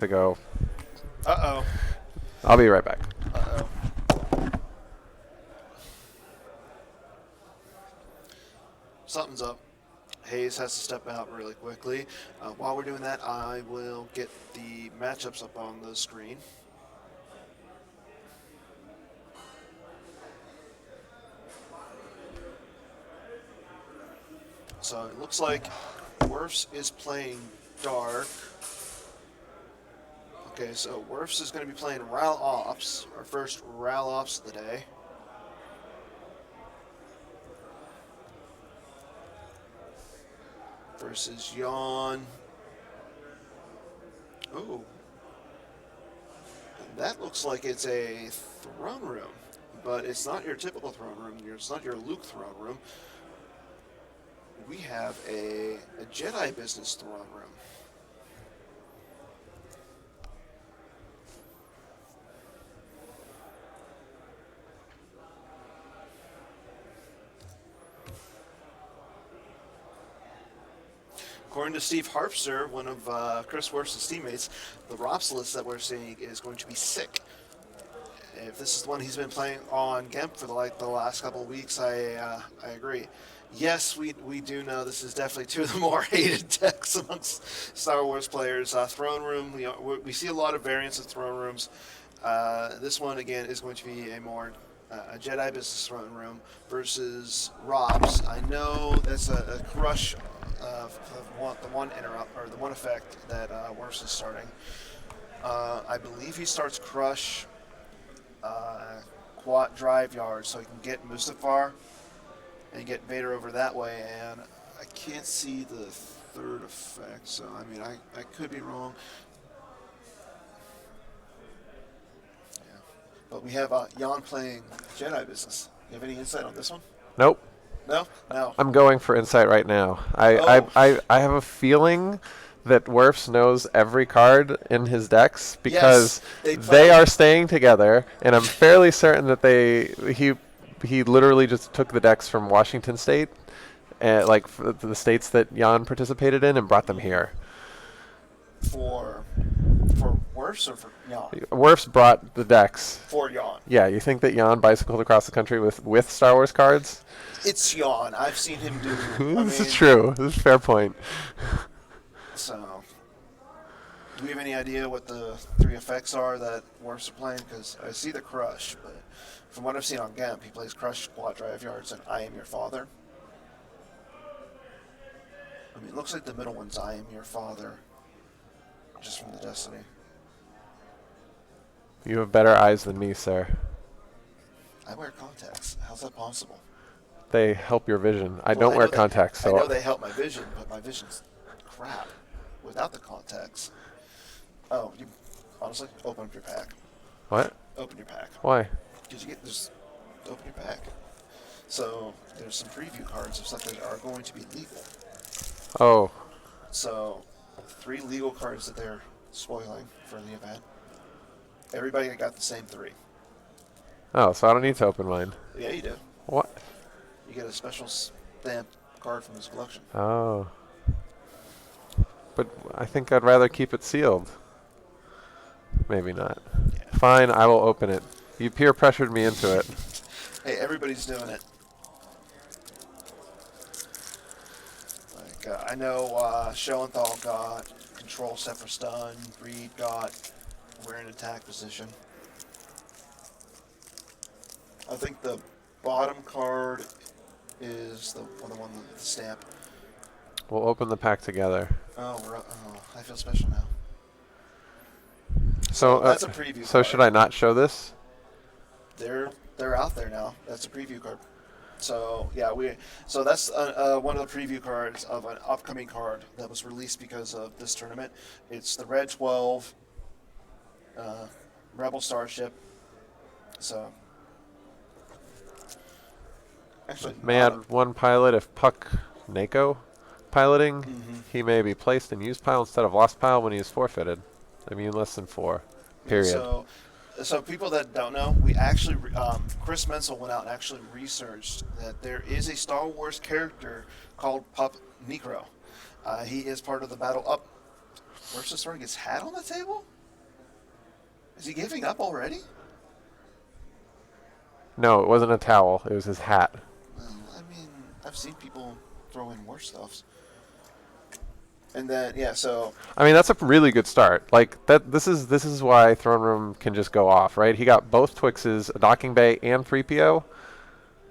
To go. Uh-oh. I'll be right back. Uh-oh. Something's up. Hayes has to step out really quickly. While we're doing that, I will get the matchups up on the screen. So it looks like Werfs is playing Dark. Okay, so Werfs is going to be playing Ral Ops, our first Ral Ops of the day. Versus Yawn. Ooh. That looks like it's a throne room, but it's not your typical throne room. It's not your Luke throne room. We have a Jedi business throne room. According to Steve Harpster, one of Chris Werf's teammates, the ROPS list that we're seeing is going to be sick. If this is the one he's been playing on GEMP for the last couple of weeks, I agree. Yes, we do know this is definitely two of the more hated decks amongst Star Wars players. Throne Room, we see a lot of variants of Throne Rooms. This one, again, is going to be a more a Jedi Business Throne Room versus ROPS. I know that's a crush of the one interrupt or the one effect that Werfs is starting. I believe he starts Crush quad drive yards so he can get Mustafar and get Vader over that way, and I can't see the third effect, so I mean I could be wrong. Yeah. But we have Jan playing Jedi Business. You have any insight on this one? Nope. No? No. I'm going for insight right now. Oh. I have a feeling that Werfs knows every card in his decks because Yes, they are staying together, and I'm fairly certain that he literally just took the decks from Washington State, like the states that Jan participated in, and brought them here. For Werfs or for Jan? Werfs brought the decks. For Jan. Yeah, you think that Jan bicycled across the country with Star Wars cards? It's Jan. I've seen him do. This is true. This is a fair point. So, do we have any idea what the three effects are that Werfs are playing? Because I see the Crush, but from what I've seen on GEMP, he plays Crush, Quad Drive Yards, and I Am Your Father. I mean, it looks like the middle one's I Am Your Father, just from the Destiny. You have better eyes than me, sir. I wear contacts. How's that possible? They help your vision. I don't wear contacts, so I know they help my vision, but my vision's crap without the contacts. Oh, you honestly open up your pack. What? Open your pack. Why? Because just open your pack. So there's some preview cards of stuff that are going to be legal. Oh. So 3 legal cards that they're spoiling for the event. Everybody got the same 3. Oh, so I don't need to open mine. Yeah, you do. What? You get a special stamped card from this collection. Oh. But I think I'd rather keep it sealed. Maybe not. Yeah. Fine, I will open it. You peer pressured me into it. Hey, everybody's doing it. Like I know Schoenthal got control set for stun. Reed got we're in attack position. I think the bottom card is the one with the stamp. We'll open the pack together. Oh, I feel special now. So that's a preview. So card. should I not show this? They're out there now. That's a preview card. So yeah, so that's one of the preview cards of an upcoming card that was released because of this tournament. It's the Red 12 Rebel Starship. So actually, May add one pilot if Puck Nako piloting. Mm-hmm. He may be placed in used pile instead of lost pile when he is forfeited. Immune less than 4. Period. So people that don't know, we actually Chris Menzel went out and actually researched that there is a Star Wars character called Pup Necro. He is part of the Battle Up Versus throwing his hat on the table? Is he giving up already? No, it wasn't a towel. It was his hat. Well, I mean, I've seen people throw in worse stuffs. And then, yeah, so... I mean, that's a really good start. Like that. This is why Throne Room can just go off, right? He got both Twixes, a Docking Bay, and 3PO,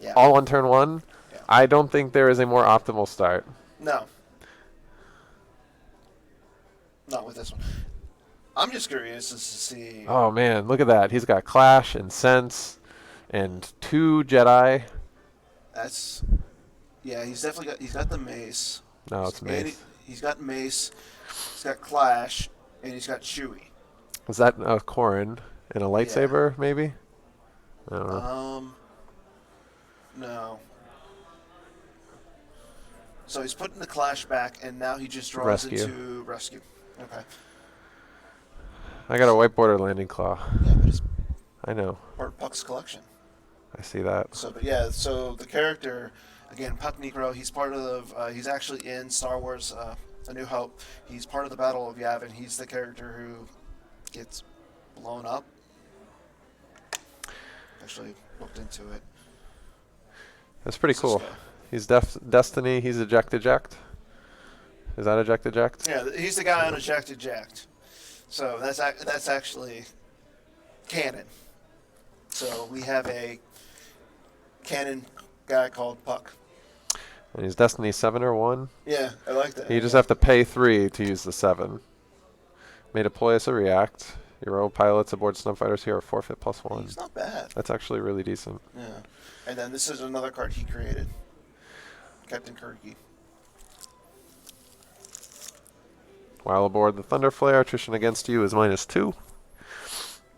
Yeah. all on turn one. Yeah. I don't think there is a more optimal start. No. Not with this one. I'm just curious as to see... Oh man, look at that. He's got Clash and Sense and 2 Jedi. That's... Yeah, he's definitely got... He's got the Mace. No, it's Mace. He's got Mace. He's got Clash. And he's got Chewie. Is that Corrin and a lightsaber, maybe? I don't know. No. So he's putting the Clash back, and now he just draws Rescue. into Rescue. Okay. I got a white border landing claw. Yeah, but it's I know. part of Puck's collection. I see that. So, but yeah, so the character, again, Puck Necro, he's part of, he's actually in Star Wars A New Hope. He's part of the Battle of Yavin. He's the character who gets blown up. Actually looked into it. That's pretty What's cool. this guy? He's Destiny. He's eject. Is that eject? Yeah, he's the guy on Ejected Jacked. So that's actually canon. So we have a canon guy called Puck. And he's Destiny 7 or 1. Yeah, I like that. You just have to pay 3 to use the 7. May deploy as a react. Your row pilots aboard Snowfighters here are forfeit +1. He's not bad. That's actually really decent. Yeah. And then this is another card he created. Captain Kirky. While aboard the Thunder Flare, attrition against you is -2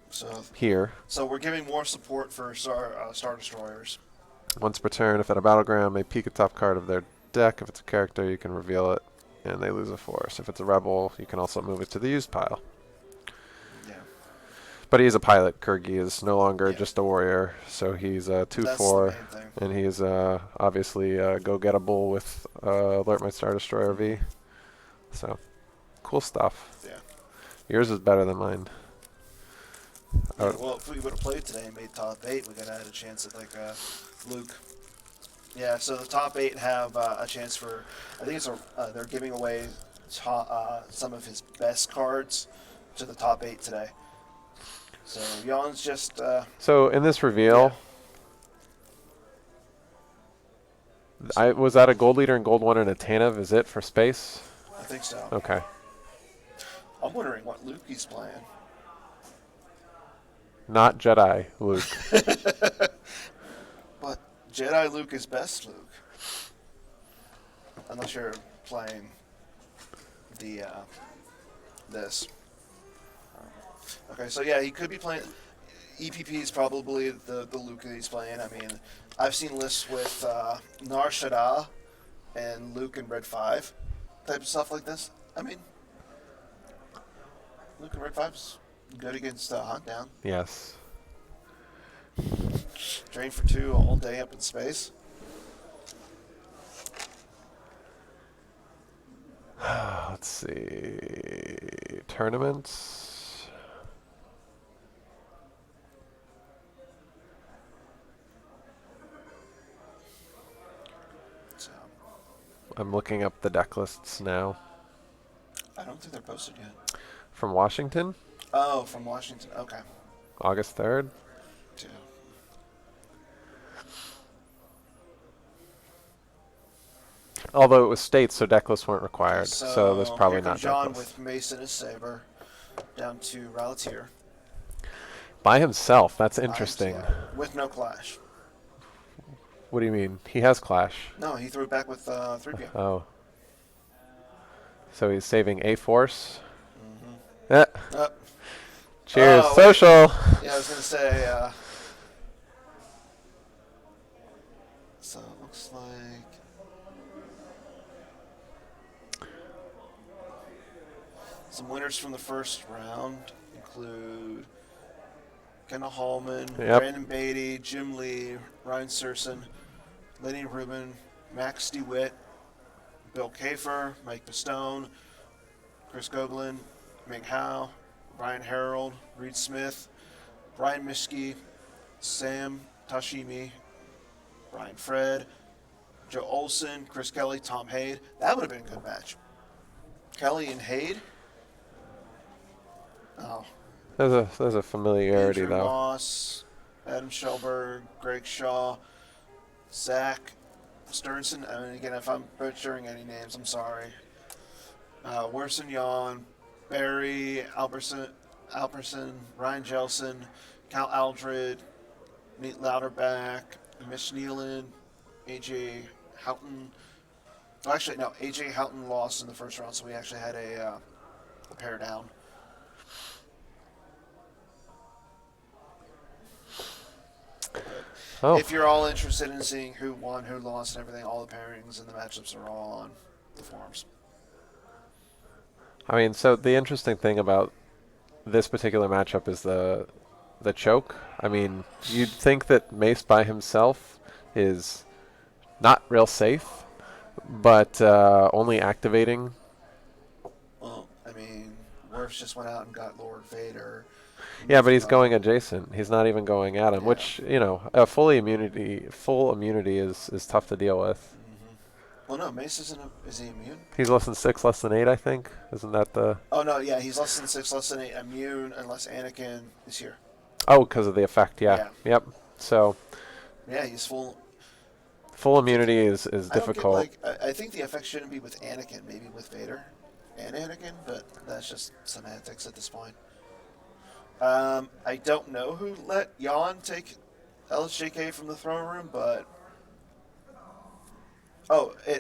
So here. so we're giving more support for Star Destroyers. Once per turn, if at a battleground, may peek a top card of their deck. If it's a character, you can reveal it, and they lose a force. If it's a rebel, you can also move it to the used pile. Yeah. But he is a pilot. Kirgi is no longer just a warrior, so he's a 2/4, That's the main thing. and he's obviously go-gettable with Alert My Star Destroyer V. So, cool stuff. Yeah. Yours is better than mine. Yeah, well, if we would have played today and made top 8, we could have had a chance at like Luke. Yeah, so the top 8 have a chance for. I think it's they're giving away some of his best cards to the top 8 today. So Jan's just. So in this reveal, was that a gold leader and gold one and a Tanev? Is it for space? I think so. Okay. I'm wondering what Luke he's playing. Not Jedi Luke. But Jedi Luke is best Luke. Unless you're playing the this. Okay, so yeah, he could be playing. EPP is probably the Luke that he's playing. I mean, I've seen lists with Nar Shaddaa and Luke in Red 5 type of stuff like this. I mean, Luke in Red 5's good against Hunt Down. Yes. Drain for 2 all day up in space. Let's see. Tournaments. So, I'm looking up the deck lists now. I don't think they're posted yet. From Washington, Oh, from Washington. Okay. August 3rd. Yeah. Although it was states, so deck lists weren't required. So there's probably here not comes deck John lists. with Mason and Saber down to Ralatier. By himself. That's interesting. Yeah, with no Clash. What do you mean? He has Clash. No, he threw it back with 3PO. Oh. So he's saving a force. Mm-hmm. Cheers, wait. social. Yeah, I was gonna say. So it looks like some winners from the first round include Kenna Hallman, Brandon Beatty, Jim Lee, Ryan Serson, Lenny Rubin, Max DeWitt, Bill Kafer, Mike Pistone, Chris Goglin, Ming Hao, Ryan Harold, Reed Smith, Brian Mischke, Sam Tashimi, Brian Fred, Joe Olson, Chris Kelly, Tom Hade. That would have been a good match. Kelly and Hade. Oh, There's a familiarity Andrew though. Moss, Adam Shelberg, Greg Shaw, Zach Sternson. I mean, again, if I'm butchering any names, I'm sorry. Werson Yon, Barry Alberson, Ryan Jelson, Cal Aldred, Nate Louderback, Mitch Nealon, AJ Houghton. Well, actually, no, AJ Houghton lost in the first round, so we actually had a pair down. Oh, If you're all interested in seeing who won, who lost, and everything, all the pairings and the matchups are all on the forums. I mean, so the interesting thing about this particular matchup is the choke. I mean, you'd think that Mace by himself is not real safe, but only activating. Well, I mean, Worf just went out and got Lord Vader. Yeah, but he's going adjacent. He's not even going at him, Yeah. which a full immunity is tough to deal with. Mm-hmm. Well, no, Mace is he immune? He's less than 6, less than 8, I think. Isn't that the? Oh no, yeah, he's less than 6, less than 8, immune unless Anakin is here. Oh, because of the effect. Yeah. Yeah. Yep. So Yeah, he's full. full immunity is I don't get, difficult. like, I think the effect shouldn't be with Anakin, maybe with Vader and Anakin, but that's just semantics at this point. I don't know who let Jan take LSJK from the throne room, but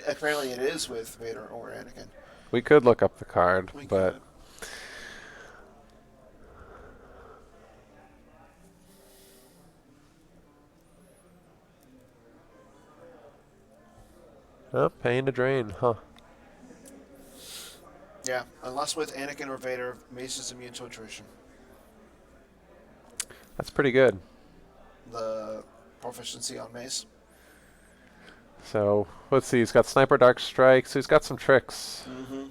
apparently it is with Vader or Anakin. We could look up the card, We but could. oh, pain to drain, huh? Yeah, unless with Anakin or Vader, Mace is immune to attrition. That's pretty good. The proficiency on Mace. So let's see. He's got sniper, dark strike. So he's got some tricks. Mm-hmm.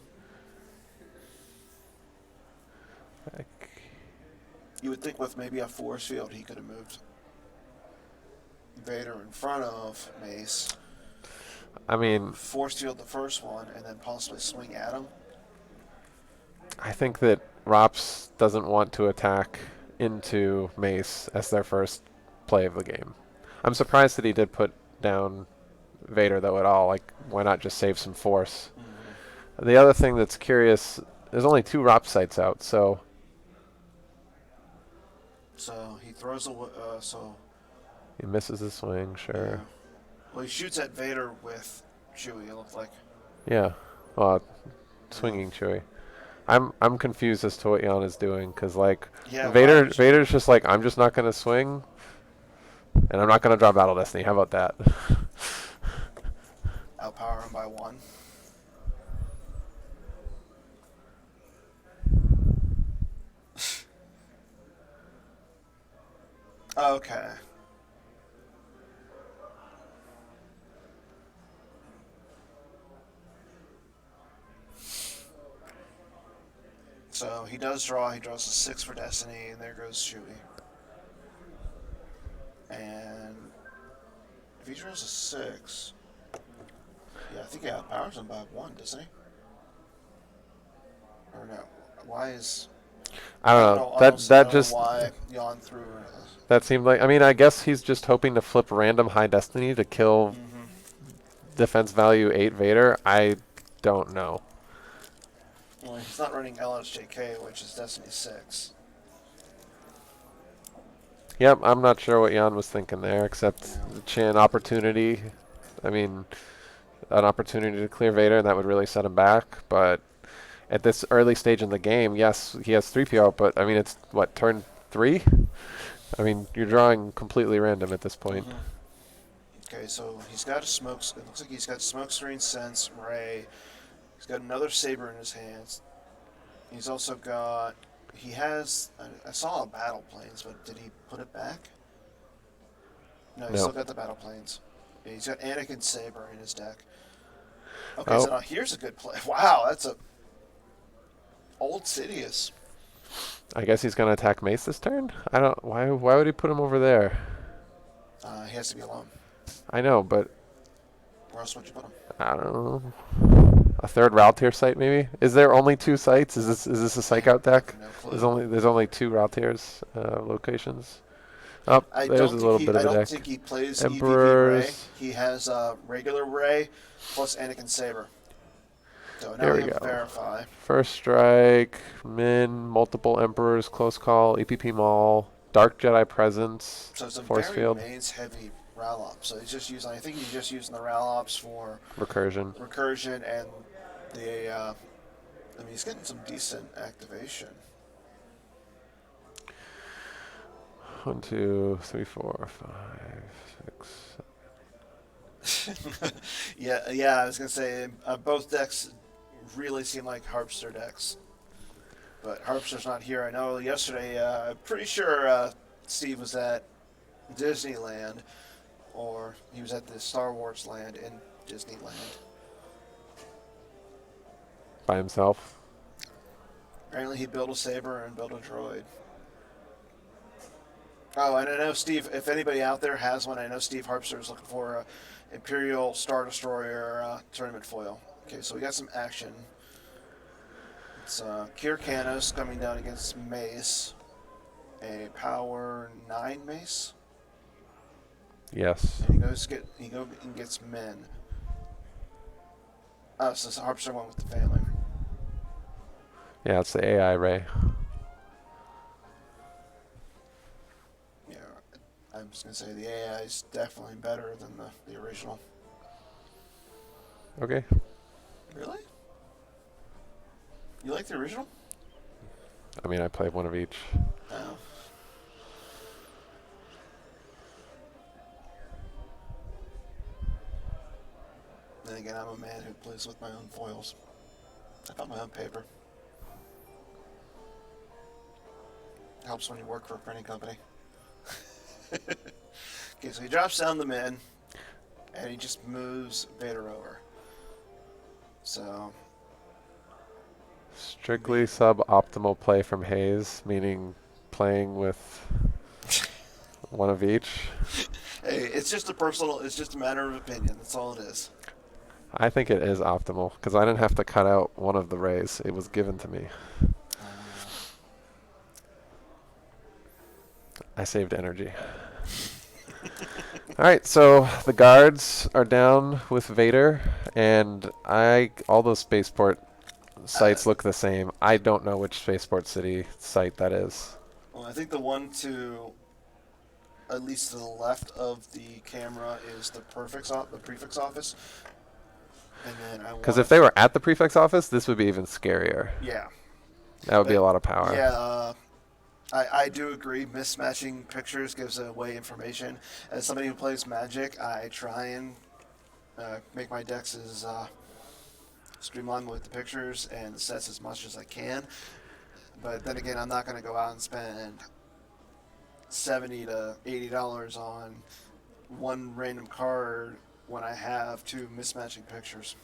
Like, You would think with maybe a force field, he could have moved Vader in front of Mace, I mean, force field the first one, and then possibly swing at him. I think that Rops doesn't want to attack into Mace as their first play of the game. I'm surprised that he did put down Vader though at all. Like, why not just save some force? Mm-hmm. The other thing that's curious, there's only 2 Rop sites out, so So he throws a so. he misses the swing. Sure. Yeah. Well, he shoots at Vader with Chewie. It looked like. Yeah. Well, swinging Chewie. I'm confused as to what Jan is doing because like Yeah. Vader's just like, I'm just not gonna swing, and I'm not gonna draw Battle Destiny. How about that? Outpower him by 1. Okay. So he does draw. He draws a 6 for Destiny, and there goes Chewie. And if he draws a 6, yeah, I think he outpowers him by 1, doesn't he? Or no? Why is I don't know. I don't That know just why Jan threw. that seemed like, I mean, I guess he's just hoping to flip random high Destiny to kill defense value 8 Vader. I don't know. Well, he's not running LSJK, which is Destiny 6. Yep, I'm not sure what Jan was thinking there, except the Chan opportunity. I mean, an opportunity to clear Vader, and that would really set him back. But at this early stage in the game, yes, he has 3PO, but I mean, it's what, turn 3? I mean, you're drawing completely random at this point. Okay, so he's got a smoke. It looks like he's got smoke screen, sense, ray. He's got another saber in his hands. He's also got. He has. I saw a battle planes, but did he put it back? No, he's No. still got the battle planes. Yeah, he's got Anakin saber in his deck. Okay, Oh. so now here's a good play. Wow, that's a. Old Sidious. I guess he's gonna attack Mace this turn. I don't. Why would he put him over there? He has to be alone. I know, but Where else would you put him? I don't know. A third route tier site maybe? Is there only 2 sites? Is this a I psych have, out I have deck? no There's clue. only 2 route tiers locations. Oh, there's a little bit I of a don't deck. think he plays EVP Ray. Emperors. He has regular Ray plus Anakin Saber. So now Here we we have go. verify. First strike, min, multiple emperors, close call, EPP Maul, Dark Jedi Presence, So it's a Force very Field, mains heavy Ralop. So he's just using. I think he's just using the Ralops for Recursion. recursion and the. I mean, he's getting some decent activation. 1, 2, 3, 4, 5, 6. Yeah. I was gonna say both decks really seem like Harpster decks, but Harpster's not here. I know yesterday. I'm pretty sure Steve was at Disneyland, or he was at the Star Wars land in Disneyland. By himself. Apparently, he built a saber and built a droid. Oh, and I know Steve. If anybody out there has one, I know Steve Harpster is looking for a Imperial Star Destroyer tournament foil. Okay, so we got some action. It's Kier Canos coming down against Mace, a power 9 Mace, Yes. and he goes and gets Men. Oh, so Harpster went with the family. Yeah, it's the AI Ray. Yeah, I'm just gonna say the AI is definitely better than the original. Okay. Really? You like the original? I mean, I played one of each. No. Then again, I'm a man who plays with my own foils. I got my own paper. Helps when you work for a printing company. Okay, so he drops down the men, and he just moves Vader over. So, Strictly suboptimal play from Hayes, meaning playing with one of each. hey, it's just a matter of opinion. That's all it is. I think it is optimal because I didn't have to cut out one of the rays. It was given to me. I saved energy. All right, so the guards are down with Vader, and all those spaceport sites look the same. I don't know which spaceport city site that is. Well, I think the one to at least to the left of the camera is the prefix office, and then I Because want. if they were at the prefix office, this would be even scarier. Yeah. That would be a lot of power. Yeah, I do agree. Mismatching pictures gives away information. As somebody who plays Magic, I try and make my decks as streamlined with the pictures and the sets as much as I can. But then again, I'm not going to go out and spend $70 to $80 on one random card when I have 2 mismatching pictures.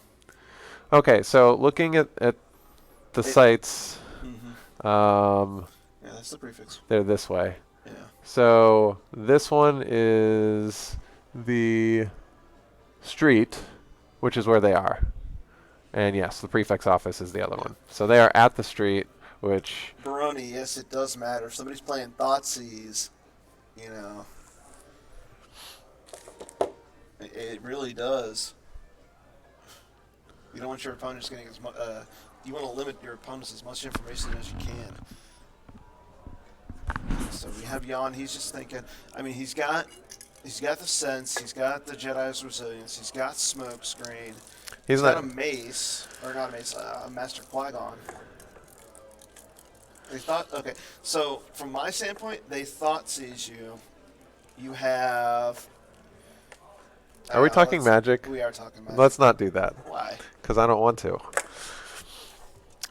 Okay, so looking at the sites, Yeah, that's the prefix. they're this way. Yeah. So this one is the street, which is where they are. And yes, the prefix office is the other one. So they are at the street, which... Baroni, yes, it does matter. If somebody's playing Thoughtseize, you know, it really does. You don't want your opponents getting as much. You want to limit your opponents as much information as you can. So we have Jan. He's just thinking. I mean, he's got the sense. He's got the Jedi's resilience. He's got smoke screen. He's got a mace, or not a mace, a Master Qui-Gon. They thought, okay, so from my standpoint, they thought sees you. You have. Are we talking Magic? We are talking Magic. Let's not do that. Why? Because I don't want to.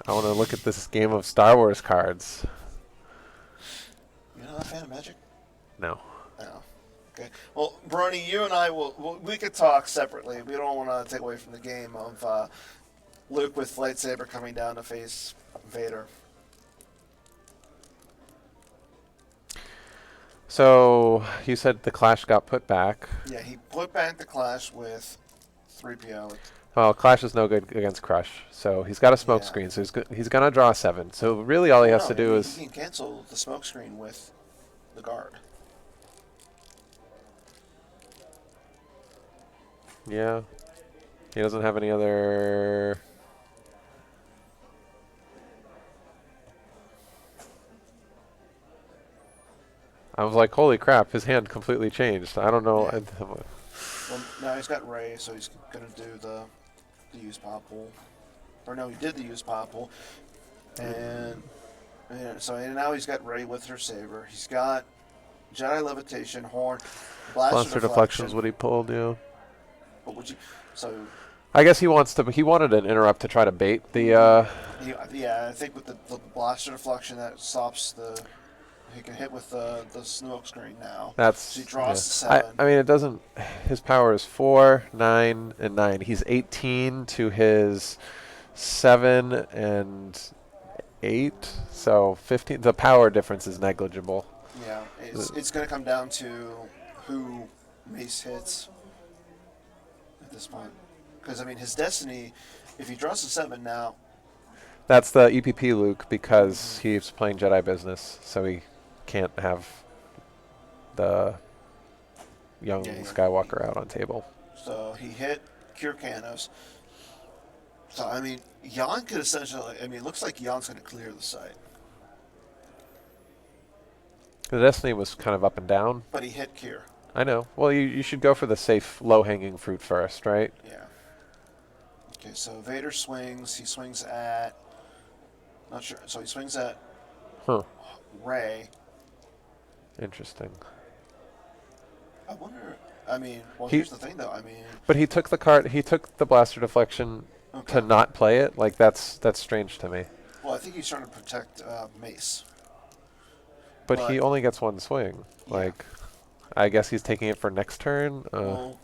I want to look at this game of Star Wars cards. You're not a fan of Magic? No. No. Okay. Well, Brony, you and I we could talk separately. We don't want to take away from the game of Luke with lightsaber coming down to face Vader. So you said the Clash got put back. Yeah, he put back the Clash with 3PO. Well, Clash is no good against Crush, so he's got a smoke Yeah. screen, so he's gonna draw a 7. So really, all he Well, has no, to I do mean, he is can cancel the smokescreen with the guard. yeah. He doesn't have any other. I was like, holy crap, his hand completely changed. I don't know. Yeah. Well, now he's got Ray, so he's gonna do the use popple. Or no, he did the use popple, and so now he's got Ray with her saber. He's got Jedi levitation, horn, blaster Monster deflections, deflection. what he pulled, yeah. What would you? So I guess he wants to. He wanted an interrupt to try to bait the. yeah, I think with the blaster deflection that stops the. He can hit with the smoke screen now. So he That's draws yeah. the 7. I mean, it doesn't. His power is 4, 9, and 9. He's 18 to his 7 and 8. So 15. The power difference is negligible. Yeah, it's going to come down to who Mace hits at this point. Because, I mean, his Destiny, if he draws a 7 now. That's the EPP Luke because he's playing Jedi business, so he can't have the young Skywalker out on table. So he hit Cure Canos. So, I mean, Jan could essentially. I mean, it looks like Jan's going to clear the site. The Destiny was kind of up and down. But he hit Cure. I know. Well, you should go for the safe, low-hanging fruit first, right? Yeah. Okay, so Vader swings. He swings at. Not sure. So he swings at Huh. Ray. Interesting. I wonder. I mean, well, He- here's the thing, though. I mean, But he took the card. He took the blaster deflection okay. to not play it. Like that's strange to me. Well, I think he's trying to protect Mace. But But- he only gets one swing. Yeah. Like, I guess he's taking it for next turn. Well,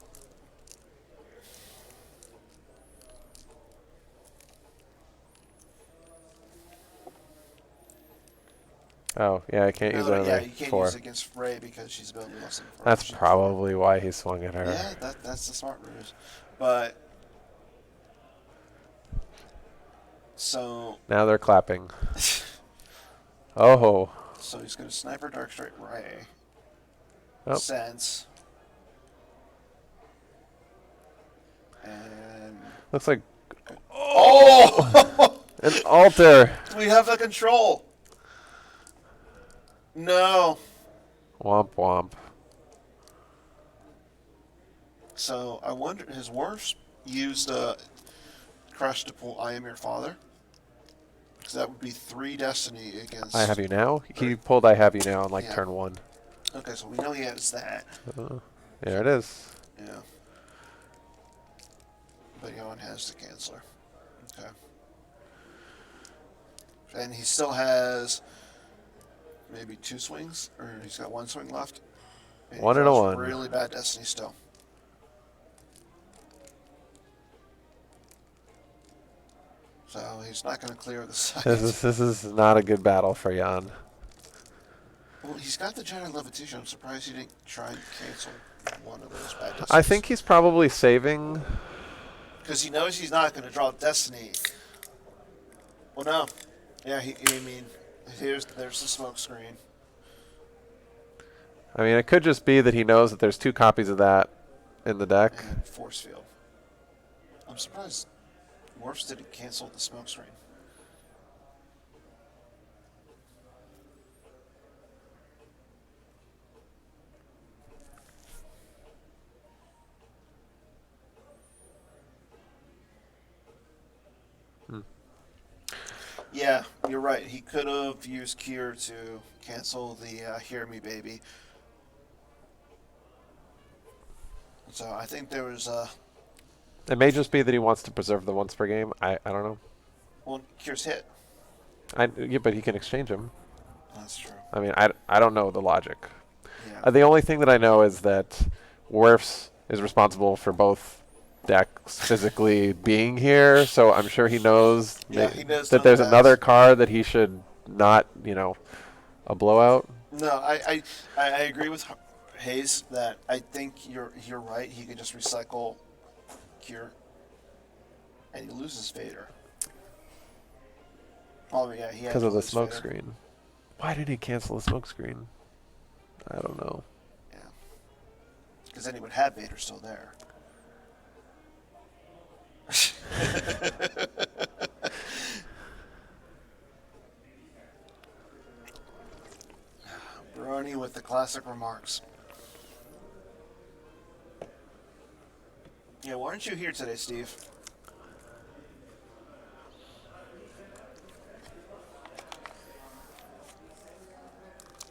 Oh yeah, I can't use no, another yeah, you can't 4. use it against Ray because she's ability less than 4. That's probably why he swung at her. Yeah, that's the smart ruse. But so Now they're clapping. Oh. so he's gonna sniper dark straight Ray. Oh. Sense. And Looks like oh, an altar. we have the control. No. Womp womp. So I wonder, his Worfs used Crush to pull I Am Your Father? Because that would be 3 Destiny against. I have you now. He pulled I have you now on like Yeah. turn 1. Okay, so we know he has that. There it is. Yeah. But Yon has the Canceller. Okay. And he still has maybe 2 swings, or he's got 1 swing left. And he 1 and a draws 1. Really bad Destiny still. So he's not going to clear the site. This is not a good battle for Jan. Well, he's got the Jedi Levitation. I'm surprised he didn't try and cancel one of those bad Destinies. I think he's probably saving. Because he knows he's not going to draw Destiny. Well, no. Yeah, I mean, there's the smoke screen. I mean, it could just be that he knows that there's 2 copies of that in the deck. And force field. I'm surprised Morphs didn't cancel the smoke screen. Yeah, you're right. He could have used Cure to cancel the Hear Me Baby. So I think there was It may just be that he wants to preserve the once per game. I don't know. well, Cure's hit. Yeah, but he can exchange him. That's true. I mean, I don't know the logic. Yeah. The only thing that I know is that Werfs is responsible for both decks physically being here, so I'm sure he knows, Yeah, he knows that none there's of that. another card that he should not, a blowout. No, I agree with Hayes that I think you're right. He could just recycle Cure, and he loses Vader. Oh yeah, he had Because to of the lose smoke Vader. screen. Why did he cancel the smoke screen? I don't know. Yeah, because then he would have Vader still there. Brony with the classic remarks. Yeah, why aren't you here today, Steve?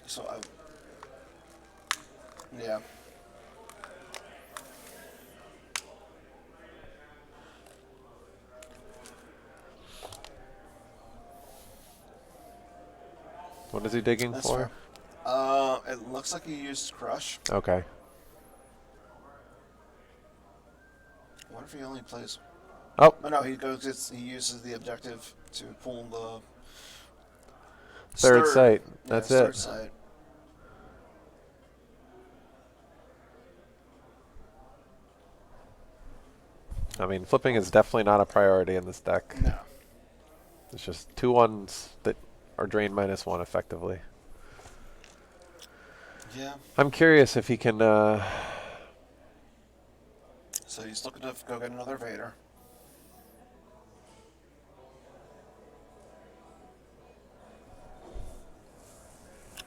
So I, yeah. What is he digging That's for? fair. It looks like he used Crush. Okay. What if he only plays? Oh, Oh no, he goes. He uses the objective to pull the third stir. sight. Yeah, That's it. stir side. I mean, flipping is definitely not a priority in this deck. No. It's just 2 1s that are drain -1 effectively. Yeah. I'm curious if he can. So he's looking to go get another Vader.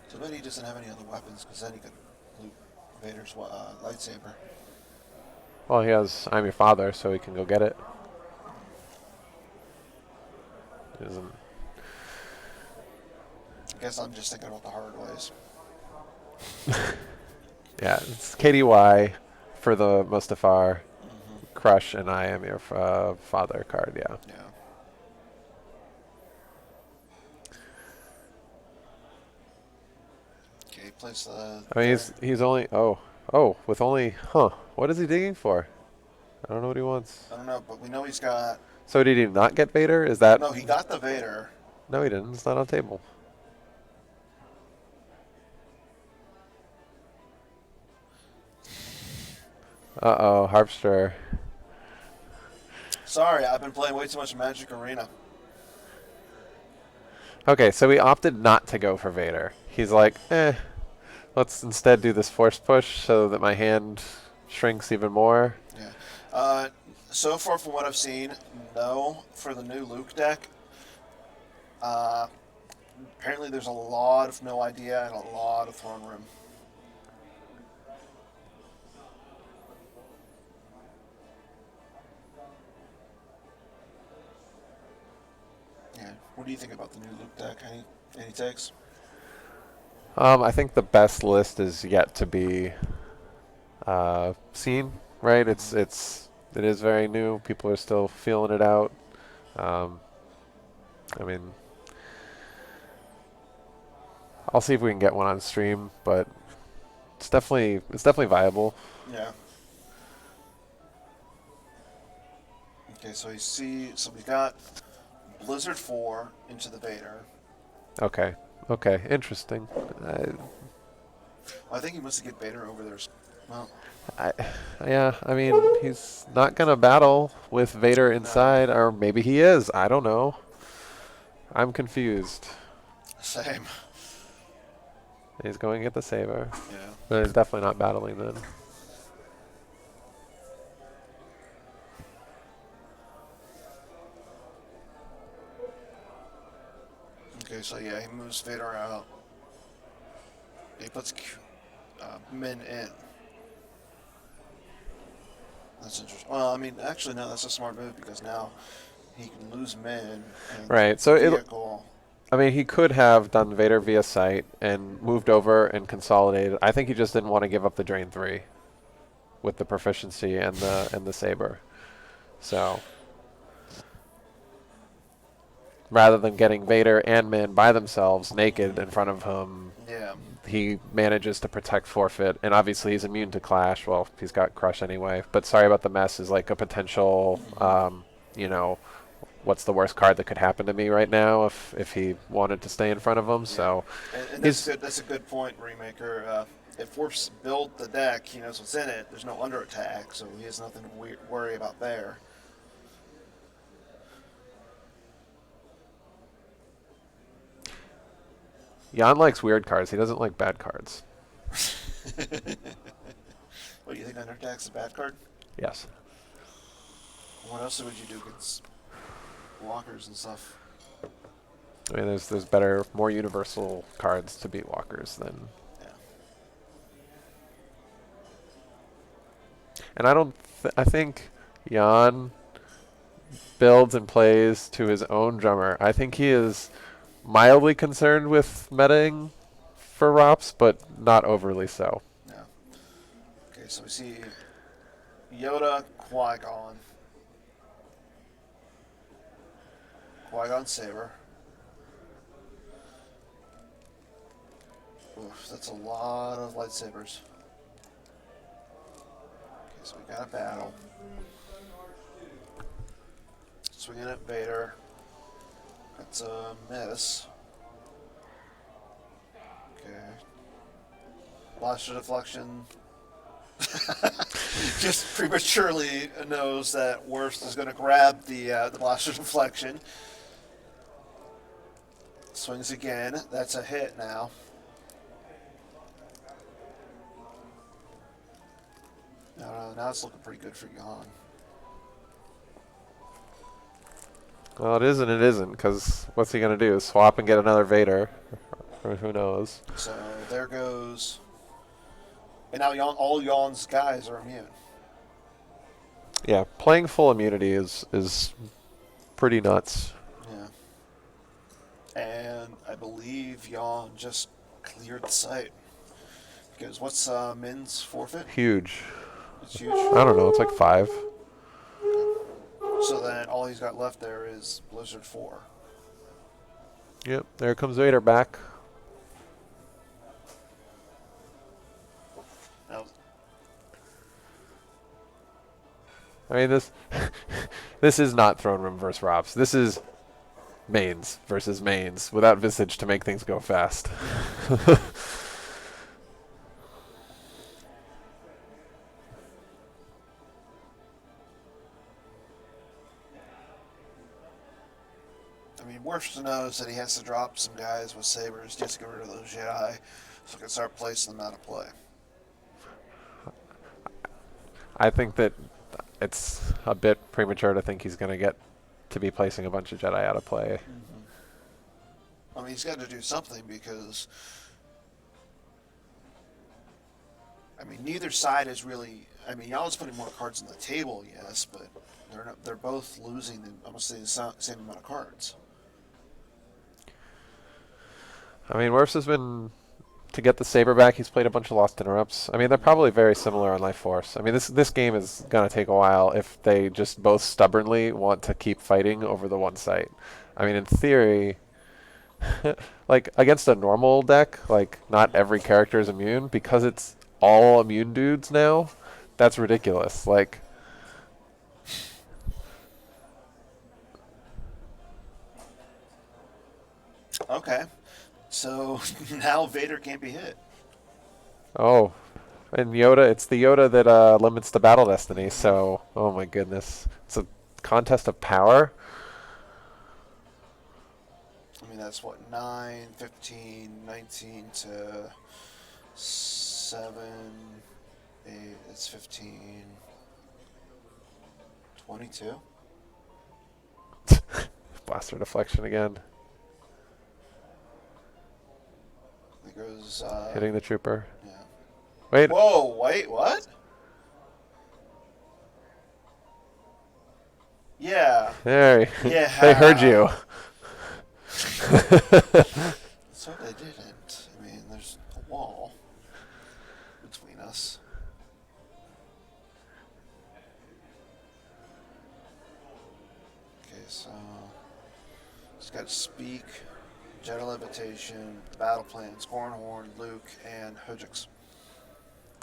So then he doesn't have any other weapons because then he could loot Vader's lightsaber. Well, he has I'm Your Father, so he can go get it. He doesn't. I guess I'm just thinking about the hard ways. Yeah, it's KDY for the Mustafar, Mm-hmm. Crush, and I Am Your Father card. Yeah. Yeah. Okay, he plays the I mean, there. he's only oh with only What is he digging for? I don't know what he wants. I don't know, but we know he's got. So did he not get Vader? Is that No, he got the Vader. no? He didn't. It's not on table. Uh-oh, Harpster. Sorry, I've been playing way too much Magic Arena. Okay, so he opted not to go for Vader. He's like, let's instead do this force push so that my hand shrinks even more. Yeah. So far, from what I've seen, no for the new Luke deck. Uh, apparently, there's a lot of no idea and a lot of throne room. Yeah. What do you think about the new Luke deck? Any takes? I think the best list is yet to be seen. Right? It is very new. People are still feeling it out. Um, I mean, I'll see if we can get one on stream, but it's definitely viable. Yeah. Okay, so we got Blizzard 4 into the Vader. Okay. Okay. Interesting. Well, I think he wants to get Vader over there. Well, I, yeah. I mean, he's not gonna battle with Vader no. inside, or maybe he is. I don't know. I'm confused. Same. He's going to get the saber, Yeah. but he's definitely not battling then. Okay, so yeah, he moves Vader out. He puts Min in. That's interesting. Well, I mean, actually, no, that's a smart move because now he can lose Min and Right. the So vehicle. I mean, he could have done Vader via sight and moved over and consolidated. I think he just didn't want to give up the drain 3 with the proficiency and the saber. So rather than getting Vader and Min by themselves naked in front of him, Yeah. he manages to protect forfeit, and obviously he's immune to clash. Well, he's got crush anyway. But sorry about the mess is like a potential, Mm-hmm. you know, what's the worst card that could happen to me right now if he wanted to stay in front of him. Yeah, So and that's he's good. That's a good point, Remaker. If Worf's built the deck, he knows what's in it. There's no under attack, so he has nothing to worry about there. Jan likes weird cards. He doesn't like bad cards. What do you think? Under attack's a bad card? Yes. What else would you do against walkers and stuff? I mean, there's better, more universal cards to beat walkers than. Yeah. And I don't. I think Jan builds and plays to his own drummer. I think he is mildly concerned with metaing for Rops, but not overly so. Yeah. Okay, so we see Yoda, Qui-Gon. Qui-Gon Saber. Oof, that's a lot of lightsabers. Okay, so we got a battle. Swinging at Vader. That's a miss. Okay. Blaster deflection. Just prematurely knows that Worst is going to grab the blaster deflection. Swings again. That's a hit now. Now it's looking pretty good for Jan. Well, it is and it isn't, because what's he going to do? Swap and get another Vader? Or who knows? So there goes. And now all Jan's guys are immune. Yeah, playing full immunity is pretty nuts. Yeah. And I believe Jan just cleared the site. Because what's Min's forfeit? Huge. It's huge. I don't know. It's like 5. So then all he's got left there is Blizzard 4. Yep, there comes Vader back. Now, I mean, this this is not Throne Room versus Robs. This is mains versus mains without Visage to make things go fast. I mean, Worf knows that he has to drop some guys with sabers just to get rid of those Jedi so he can start placing them out of play. I think that it's a bit premature to think he's going to get to be placing a bunch of Jedi out of play. I mean, he's got to do something because, I mean, neither side is really. I mean, y'all's putting more cards on the table, yes, but they're both losing almost the same amount of cards. I mean, Worf's has been, to get the saber back, he's played a bunch of Lost Interrupts. I mean, they're probably very similar on Life Force. I mean, this game is going to take a while if they just both stubbornly want to keep fighting over the one site. I mean, in theory, like, against a normal deck, like, not every character is immune, because it's all immune dudes now, that's ridiculous. Like, Okay. So now Vader can't be hit. oh, and Yoda, it's the Yoda that limits the battle destiny, so, oh my goodness. It's a contest of power. I mean, that's what, 9, 15, 19 to 7, 8, it's 15, 22. Blaster deflection again. It goes. Hitting the trooper. Yeah. Wait. Whoa, wait, what? Yeah. There. Yeah. They heard you. So they didn't. I mean, there's a wall between us. Okay, so he's got Speak, Jedi Levitation, Battle Plans, Cornhorn, Luke, and Hojix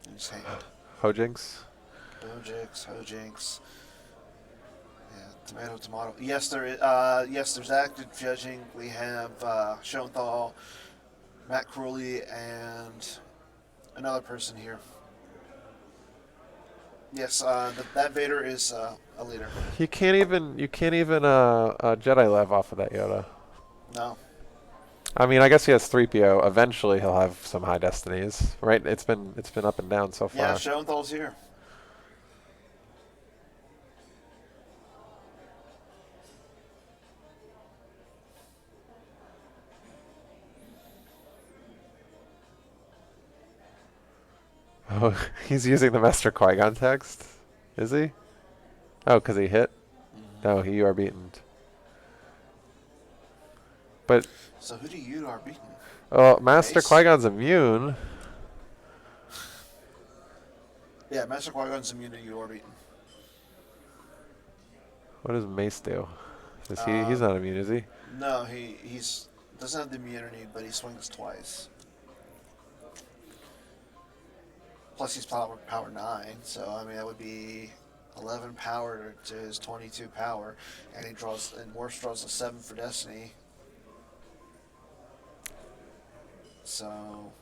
in his hand. Hojinks. Hojix. Yeah, tomato, tomato. Yes, yes, there's active judging. We have Schoenthal, Matt Crowley, and another person here. Yes, that Vader is a leader. You can't even Jedi Lev off of that Yoda. No. I mean, I guess he has 3PO. Eventually, he'll have some high destinies, right? It's been up and down so Yeah, far. Schoenthal's here. Oh, he's using the Master Qui-Gon text, is he? Oh, because he hit. No, you are beaten. But So who do you are beating? Master Mace? Qui-Gon's immune. Yeah, Master Qui-Gon's immunity you are beaten. What does Mace do? Is he? Uh, He's not immune, is he? no, he's doesn't have the immunity, but he swings twice. Plus he's power 9, so I mean that would be 11 power to his 22 power, and Morse draws a 7 for Destiny. So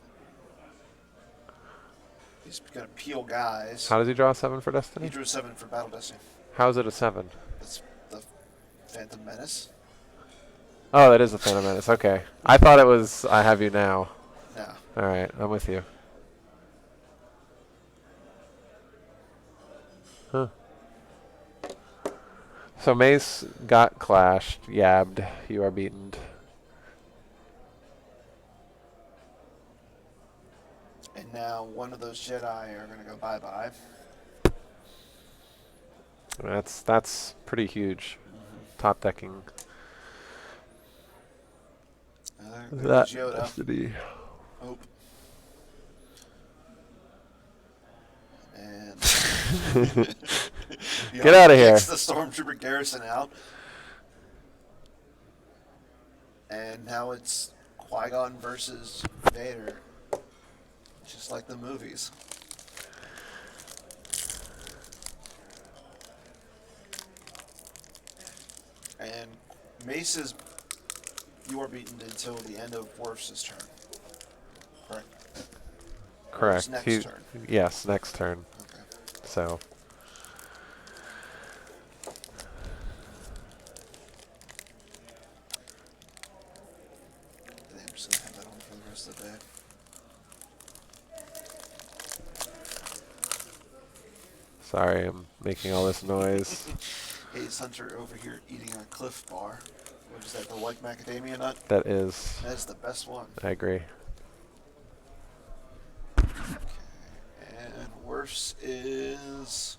he's gonna peel guys. How does he draw a 7 for He Destiny? drew a 7 for Battle Destiny. How is it a 7? That's the Phantom Menace. Oh, that is the Phantom Menace. Okay. I thought it was I Have You Now. No. All right, I'm with you. Huh. So Mace got clashed, yabbed. You are beaten. And now one of those Jedi are gonna go bye bye. That's pretty huge. Top decking. There That goes Yoda. Destiny. Oh. And Get out of here. kicks the Stormtrooper garrison out. And now it's Qui-Gon versus Vader. Just like the movies. And Mace's you are beaten until the end of Worf's turn. Correct. Correct. Next turn. Yes, next turn. Okay. So. I'm just gonna have that on for the rest of the day. Sorry, I'm making all this noise. Hayes Hunter over here eating a Cliff Bar. What is that? The white macadamia nut? That is. That is the best one. I agree. And worse is.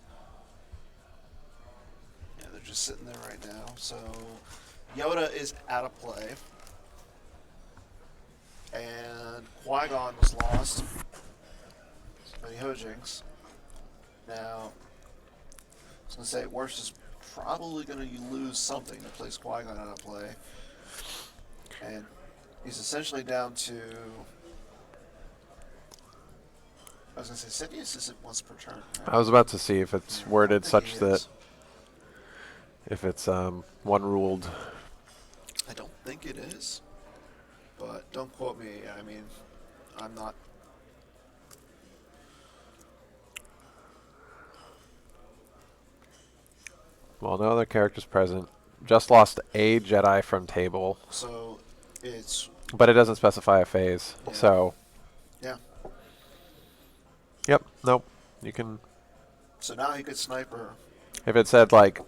Yeah, they're just sitting there right now. So Yoda is out of play. And Qui-Gon was lost by Hojings. Now, I was going to say, worse is probably going to lose something to place Qui-Gon out of play. And he's essentially down to. I was going to say, Sidious isn't once per turn. Right? I was about to see if it's Yeah, worded I think such he that is. if it's one ruled. I don't think it is. But don't quote me. I mean, I'm not. Well, no other characters present. Just lost a Jedi from table, So it's. but it doesn't specify a phase. Yeah. So, Yeah. yep, nope. You can. So now he could sniper. If it said like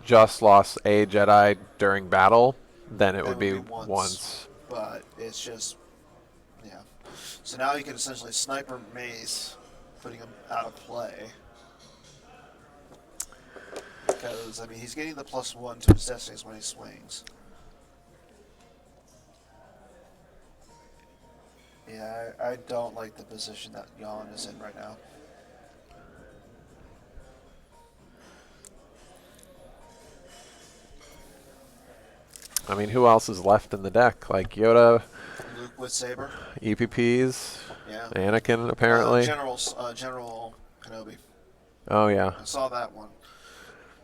just lost a Jedi during battle, then it That would be once. once. But it's just. Yeah. So now he could essentially sniper Mace, putting him out of play. Because, I mean, he's getting the +1 to his destinies when he swings. Yeah, I don't like the position that Jan is in right now. I mean, who else is left in the deck? Like Yoda, Luke with Saber. EPPs, Yeah. Anakin apparently. General Kenobi. Oh yeah. I saw that one.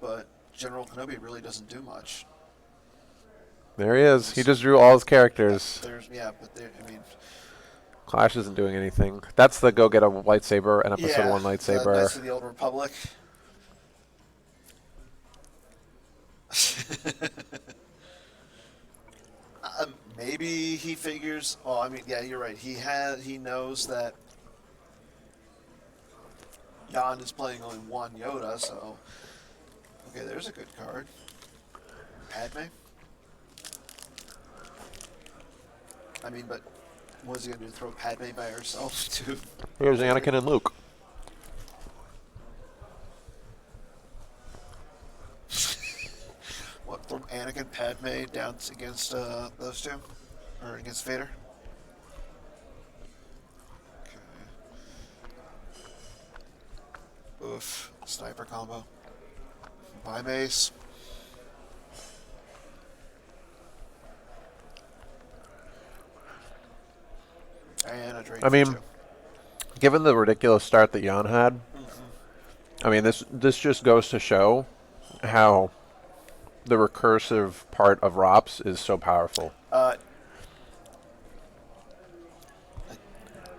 But General Kenobi really doesn't do much. There he is. He He's, just drew all his yeah, characters. but there. I mean, Clash isn't doing anything. That's the go get a lightsaber, an episode yeah, 1 the lightsaber. Knights of the Old Republic. Maybe he figures. Well, I mean, yeah, you're right. He knows that Jan is playing only one Yoda, so okay, there's a good card. Padme. I mean, but what's he gonna do? Throw Padme by herself to Here's Vader? Anakin and Luke. What from Anakin Padme down against those two, or against Vader? Okay. Oof, sniper combo. By mace. And a drain I for mean, two. given the ridiculous start that Jan had, I mean, this just goes to show how the recursive part of ROPS is so powerful.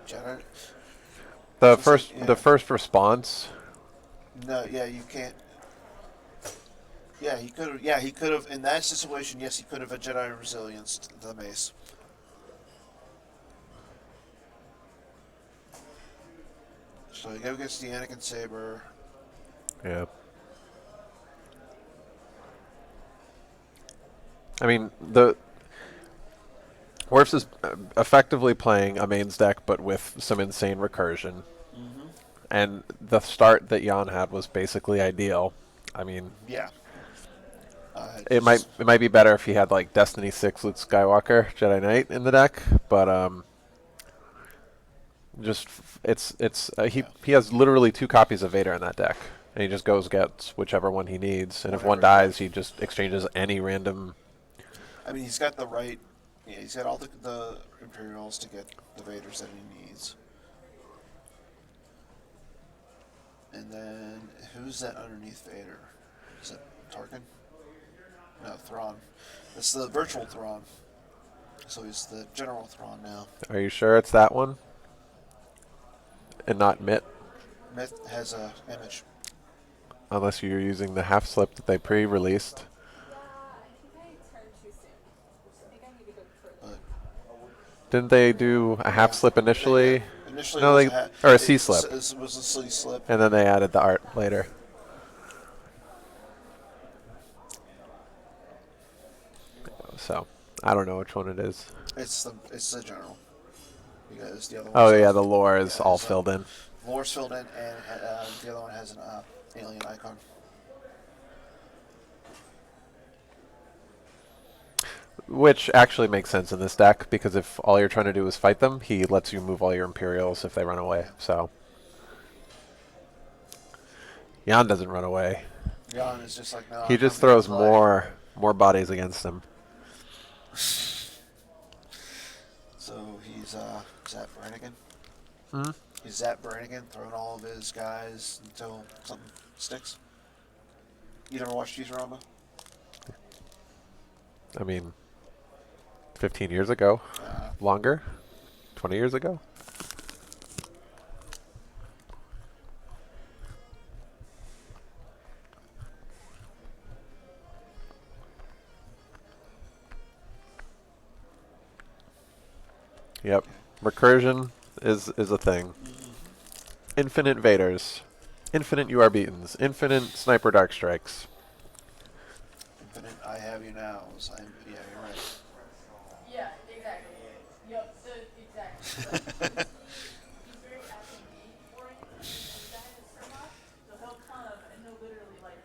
Jedi. The It's like, first yeah. the first response. No, yeah, you can't. Yeah, he could have. Yeah, he could have. In that situation, yes, he could have a Jedi resilience the mace. So he go gets the Anakin saber. Yeah. I mean, the Worfs is effectively playing a mains deck, but with some insane recursion. Mm-hmm. And the start that Jan had was basically ideal. I mean, Yeah. it might be better if he had like Destiny 6 Luke Skywalker Jedi Knight in the deck, but just Yeah. he has literally 2 copies of Vader in that deck, and he just goes gets whichever one he needs, and if one Whatever, yeah. dies, he just exchanges any random. I mean, he's got the right. Yeah, he's got all the Imperials to get the Vaders that he needs. And then who's that underneath Vader? Is it Tarkin? No, Thrawn. It's the virtual Thrawn. So he's the General Thrawn now. Are you sure it's that one, and not Mitt? Myth has a image. Unless you're using the half slip that they pre-released. But Didn't they do a half yeah, slip initially? initially No, it was they or a C slip, it was a C slip. and then they added the art later. So I don't know which one it is. It's the general because the other one. Oh yeah, the lore is all filled in. Lore's filled in, and the other one has an alien icon. Which actually makes sense in this deck, because if all you're trying to do is fight them, he lets you move all your Imperials if they run away. So Jan doesn't run away. Jan is just like, no. He just throws more bodies against him. So he's Zap Brannigan. Hmm? He's Zap Brannigan throwing all of his guys until something sticks. You never watched Futurama? I mean, 15 years ago. Longer? 20 years ago? Yep. Recursion is a thing. Infinite Vaders. Infinite you are beatens. Infinite sniper dark strikes. Infinite, I have you now. Yeah, you're right. Yeah, exactly. Yep, exactly. He's very FMD oriented, and that is so much. So he'll come and he'll literally like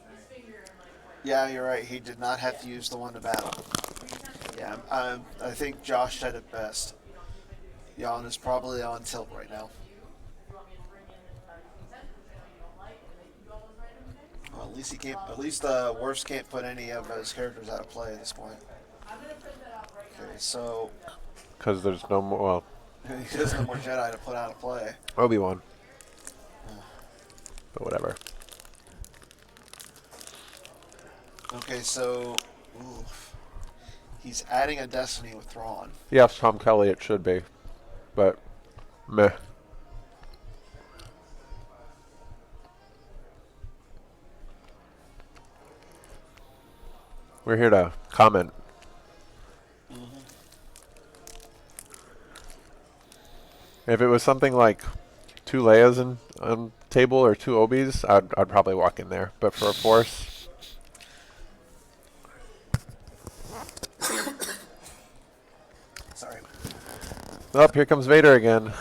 take his finger and like point. Yeah, you're right. He did not have to use the one to battle. Yeah, I think Josh said it best. Jan is probably on tilt right now. Well, at least he can't. At least the worst can't put any of his characters out of play at this point. Okay, so Because there's no more. Well, he doesn't have more Jedi to put out of play. Obi-Wan. But whatever. Okay, so ooh, he's adding a Destiny with Thrawn. Yes, Tom Kelly, it should be, but meh. We're here to comment. If it was something like 2 Leias on table or 2 Obis, I'd probably walk in there. But for a Force, Sorry. oh, here comes Vader again.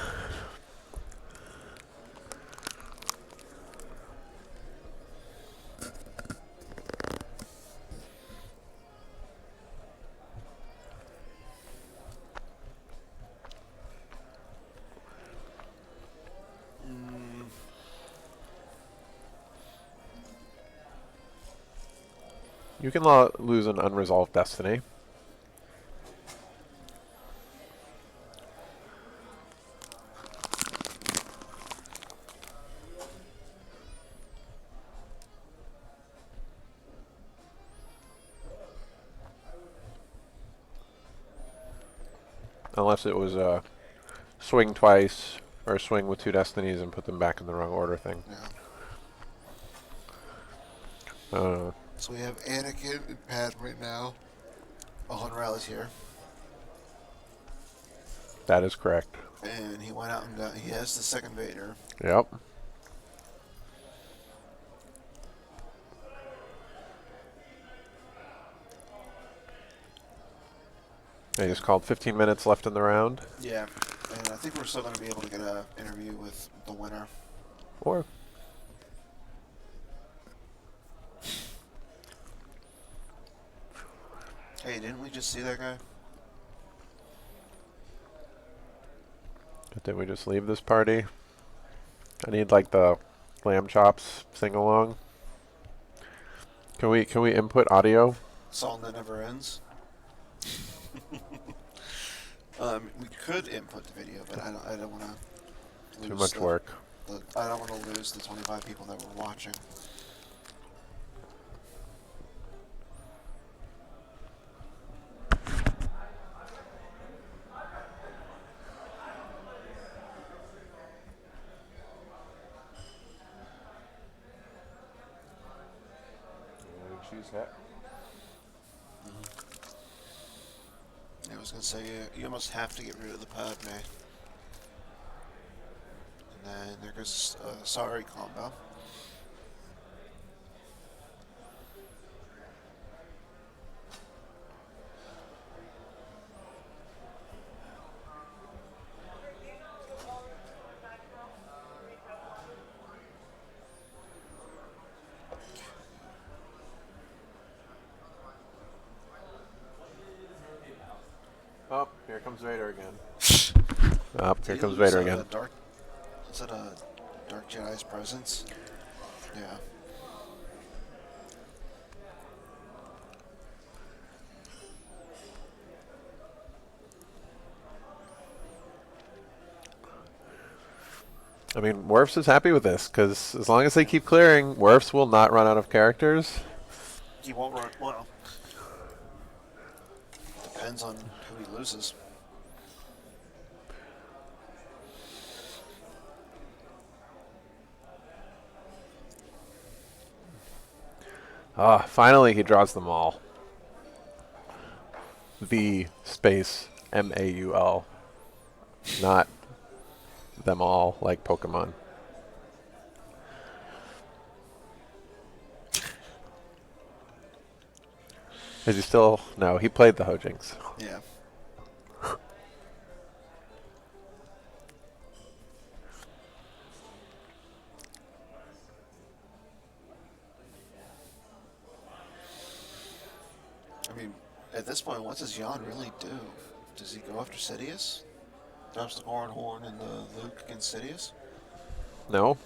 Mm, You can lose an unresolved destiny. Unless it was a swing twice or swing with 2 destinies and put them back in the wrong order thing. yeah. Uh, So we have Anakin and Padme right now. Oh, and Riley's here. that is correct. And he went out and got. He has the second Vader. Yep. They just called 15 minutes left in the round. Yeah. And I think we're still going to be able to get an interview with the winner. Or Hey, didn't we just see that guy? did we just leave this party? I need like the lamb chops sing along. Can we input audio? Song that never ends. We could input the video, but I don't want to lose Too much work. I don't want to lose the 25 people that were watching. I was gonna say you almost have to get rid of the Padme. And then there goes sorry combo. Oh, here comes Vader again. Oh, here Did he comes lose, Vader again. Is that a Dark Jedi's presence? Yeah. I mean, Worfs is happy with this, because as long as they keep clearing, Worfs will not run out of characters. He won't run. Well, depends on who he loses. Ah, finally he draws them all. The space MAUL. Not them all like Pokemon. Is he still? No, he played the Hojinks. Yeah. I mean, at this point, what does Jan really do? Does he go after Sidious? Drops the Goron Horn and the Luke against Sidious? No,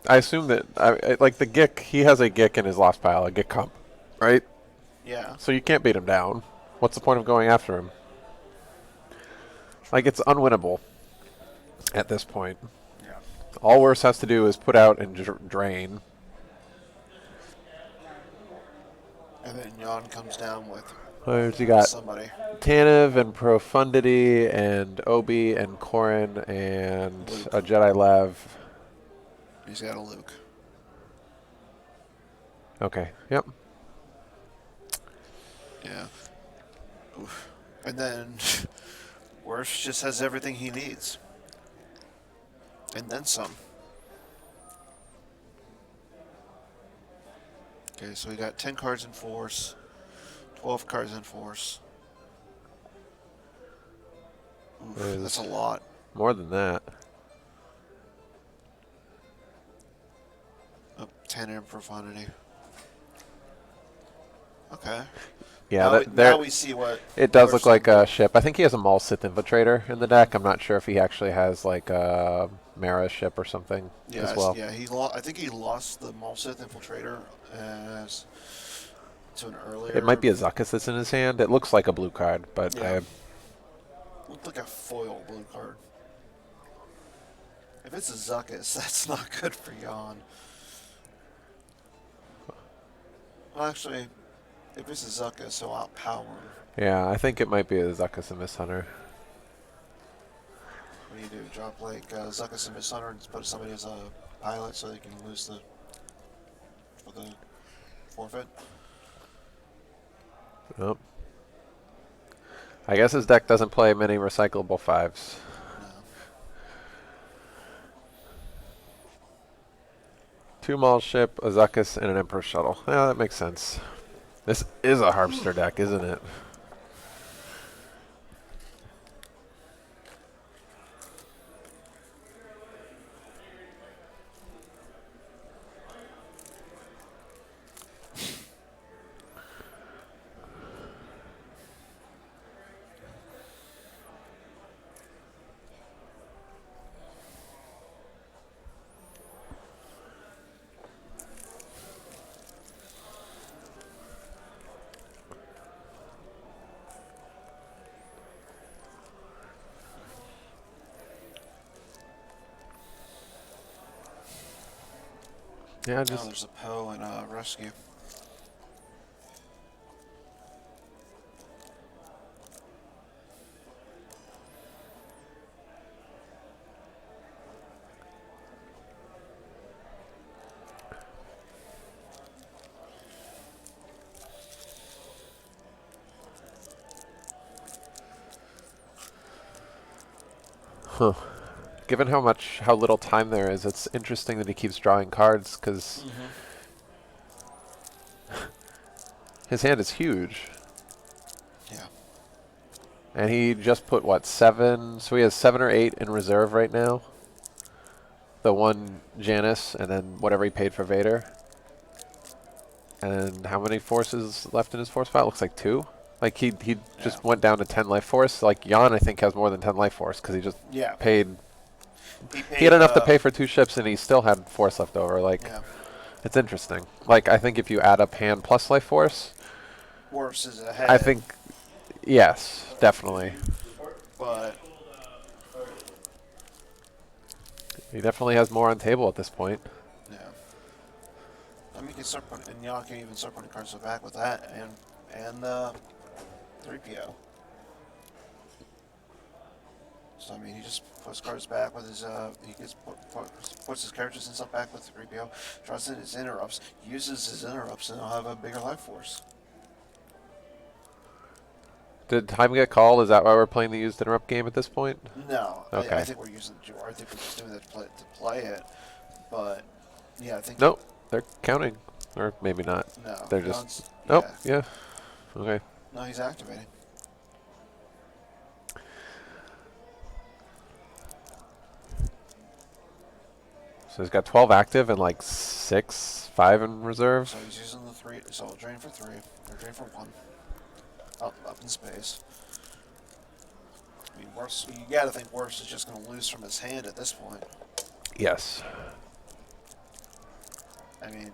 I assume that like the Gick. He has a Gick in his lost pile, a Gick comp, right? Yeah. So you can't beat him down. What's the point of going after him? Like, it's unwinnable at this point. Yeah. All Worse has to do is put out and drain. And then Jan comes down with Where's he got? somebody. Tanev and Profundity and Obi and Corrin and Luke. a Jedi Lev. He's got a Luke. Okay. Yep. Yeah. Oof. And then Worf just has everything he needs. And then some. Okay, so we got 10 cards in Force, 12 cards in Force. Oof, that's a lot. More than that. Oh, 10 in Profundity. Okay. Yeah, Now we see what it does Worf's look like done. a ship. I think he has a Maul Sith Infiltrator in the deck. I'm not sure if he actually has like a Mara ship or something as well. Yeah. I think he lost the Malsith Infiltrator as to an earlier. It might be a Zuckuss that's in his hand. It looks like a blue card, but Yeah. Looked like a foil blue card. If it's a Zuckuss, that's not good for Jan. Well, actually, if it's a Zuckuss, he'll outpower him. yeah, I think it might be a Zuckuss and Miss Hunter. What do you do? Drop like Zuckuss and Miss Hunter and put somebody as a pilot so they can lose the forfeit? Nope. I guess his deck doesn't play many recyclable 5s. No. 2 Maul ship, a Zuckuss, and an Emperor shuttle. Yeah, that makes sense. This is a Harpster deck, isn't it? Yeah, Now just there's a Poe and a Rescue. huh. Given how little time there is, it's interesting that he keeps drawing cards because his hand is huge. Yeah. And he just put, what, 7? So he has 7 or 8 in reserve right now. The one Janice, and then whatever he paid for Vader. And how many forces left in his force file? Looks like 2. Like, he just went down to 10 life force. Like, Jan, I think, has more than 10 life force because he just paid. He had enough to pay for 2 ships, and he still had force left over. Like, it's interesting. Like, I think if you add up hand plus life force, Worse is ahead. I think, yes, definitely. But He definitely has more on table at this point. yeah. I mean, you can start putting, and y'all can even start putting cards back with that and 3PO. So I mean, he just puts cards back with his he gets puts his characters and stuff back with 3PO, draws in his interrupts, uses his interrupts, and he'll have a bigger life force. Did time get called? Is that why we're playing the used interrupt game at this point? No, Okay. I think we're using the Jor. I think we're just doing that to play it. But yeah, I think Nope, they're counting, or maybe not. no. They're just. Yeah. Oh, yeah. Okay. No, he's activating. So he's got 12 active and like 5 in reserve. So he's using the 3. So I'll drain for 3. Or drain for 1. Up in space. I mean, worse. You gotta think worse is just gonna lose from his hand at this point. Yes. I mean,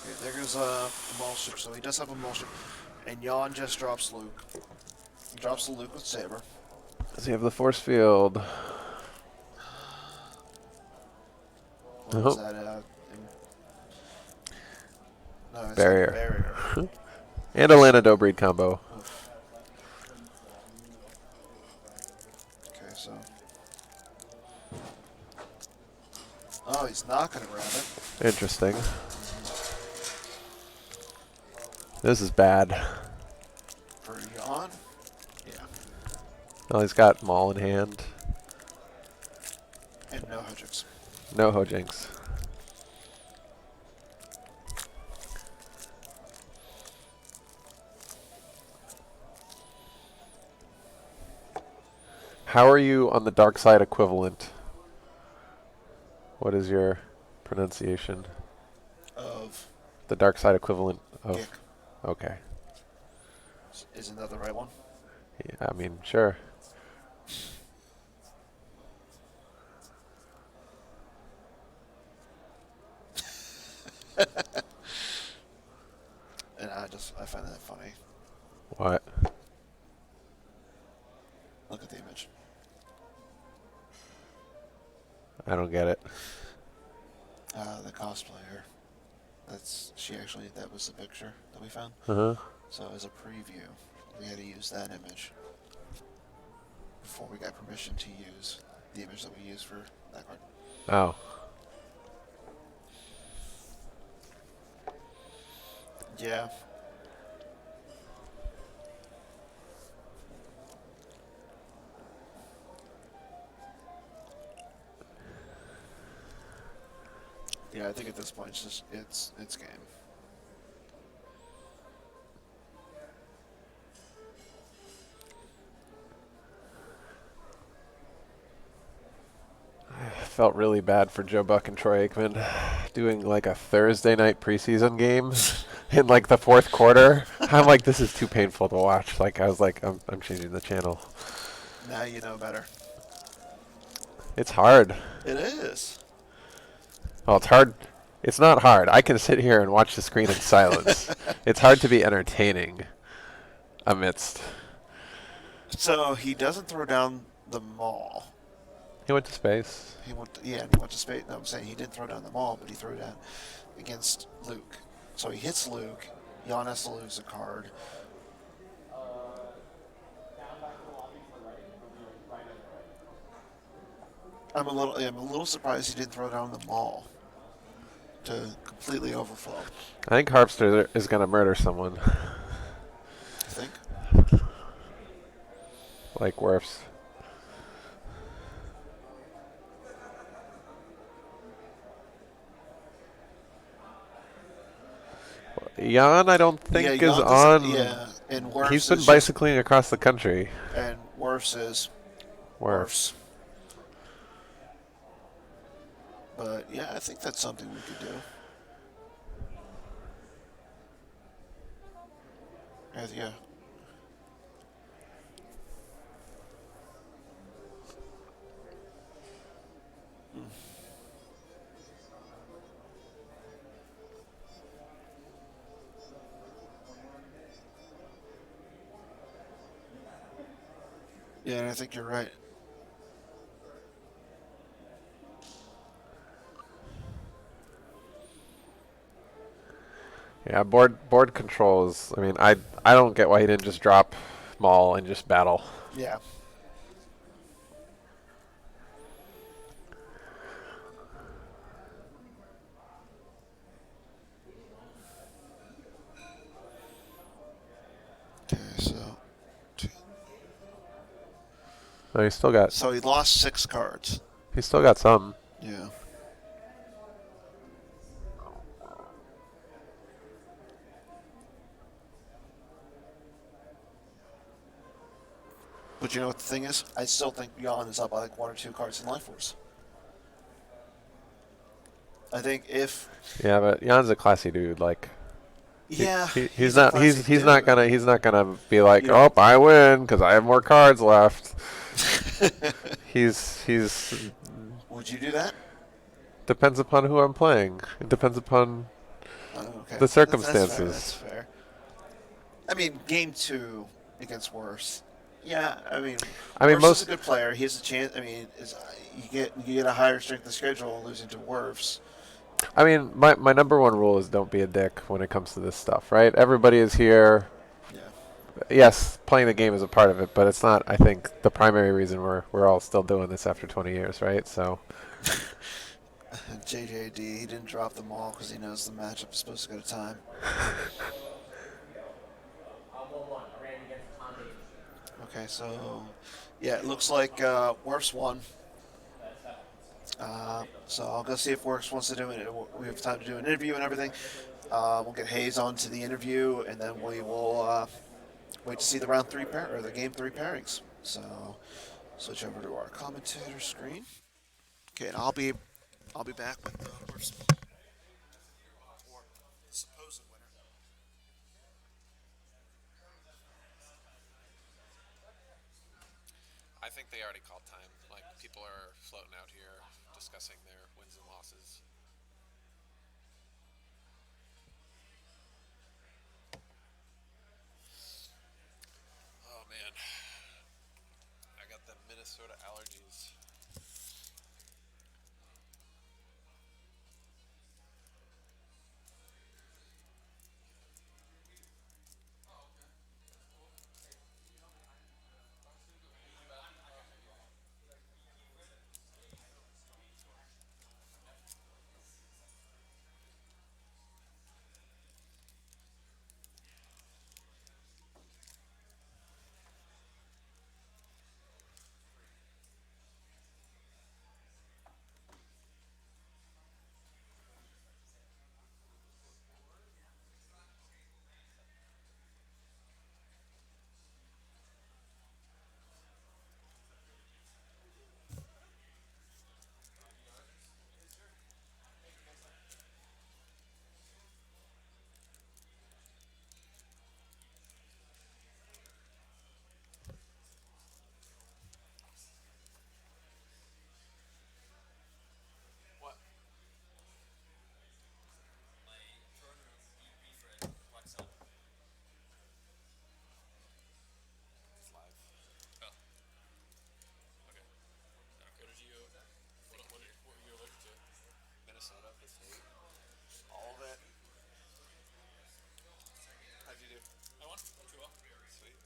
okay, there goes a Maul ship. So he does have a Maul ship, and Jan just drops Luke. He drops the Luke with Saber. Does he have the force field? Or is Oh, that a... No, it's like a barrier. barrier. And a Lana Dobreed combo. Oof. Okay, so... Oh, he's not going to grab it. Interesting. This is bad. For Jan? Yeah. Oh, he's got Maul in hand. And no Hudricks. No Hojinks. How are you on the dark side equivalent? What is your pronunciation? Of The dark side equivalent of... Gick. Okay. Isn't that the right one? Yeah, I mean, sure. And I find that funny. What? Look at the image. I don't get it. The cosplayer. That was the picture that we found. Uh-huh. So as a preview, we had to use that image before we got permission to use the image that we used for that card. Oh. Yeah. Yeah, I think at this point it's game. I felt really bad for Joe Buck and Troy Aikman doing like a Thursday night preseason game in like the fourth quarter. I'm like, this is too painful to watch. Like, I was like, I'm changing the channel. Now you know better. It's hard. It is. Well, it's hard. It's not hard. I can sit here and watch the screen in silence. It's hard to be entertaining amidst. So he doesn't throw down the maul. He went to space. He went to space. No, I'm saying he didn't throw down the maul, but he threw down against Luke. So he hits Luke. Jan has to lose a card. I'm a little surprised he didn't throw down the maul to completely overflow. I think Harpster is going to murder someone. I think. Like Werfs. Jan, I don't think Yeah, is Jan on. Yeah, and Werfs He's been is bicycling across the country. and Werfs is Werfs. But yeah, I think that's something we could do. Yeah. Yeah, and I think you're right. Yeah, board controls. I mean, I don't get why he didn't just drop Maul and just battle. Yeah. Okay, so No, he's still got. he lost 6 cards. He's still got some. Yeah. But you know what the thing is? I still think Jan is up by like 1 or 2 cards in Life Force. I think if Yeah, but Jan's a classy dude. Like, he's a not. classic He's not dude. He's not gonna be like, You know- oh, I win because I have more cards left. He's Would you do that? depends upon who I'm playing. It depends upon Oh, okay. the That's fair, circumstances. That's fair. I mean, game 2 against Worse, Yeah, I mean, I mean, Werfs is a most. good player. He has a chance. I mean, you get a higher strength of schedule losing to Werfs. I mean, my number one rule is don't be a dick when it comes to this stuff, right? Everybody is here. Yeah. Yes, playing the game is a part of it, but it's not. I think the primary reason we're all still doing this after 20 years, right? So, JJD, he didn't drop them all because he knows the matchup is supposed to go to time. Okay, so yeah, it looks like Werfs won. So I'll go see if Works wants to do it. We have time to do an interview and everything. We'll get Hayes on to the interview, and then we will wait to see the round three pair or the game three pairings. So switch over to our commentator screen. Okay, and I'll be back with the Worfs or supposed winner. I think they already called time. Like, people are floating out here discussing their wins and losses. Oh man, I got the Minnesota allergies. What? It's live. Minnesota, the state. All of it. How'd you do? Sweet.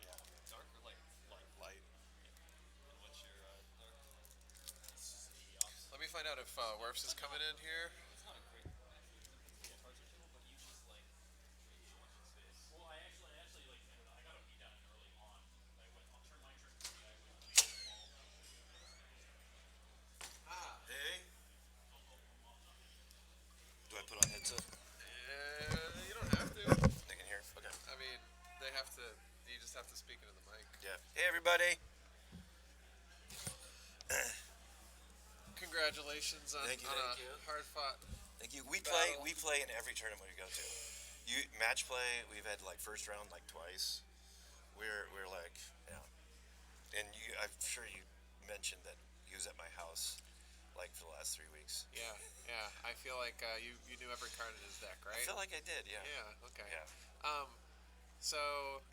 Yeah. Light. Let me find out if Werfs is coming in here. Hey. Do I put on headset? You don't have to. They can hear. Okay. I mean, they have to. You just have to speak into the mic. Yeah. Hey, everybody. Congratulations on, Thank you, on thank a you. hard-fought. Thank you. We Battle. play in every tournament we go to. You match play. We've had like first round like twice. We're like yeah. And you, I'm sure you mentioned that he was at my house like for the last 3 weeks. Yeah, yeah. I feel like you knew every card in his deck, I right? feel like I did. Yeah. Yeah. Okay. Yeah. So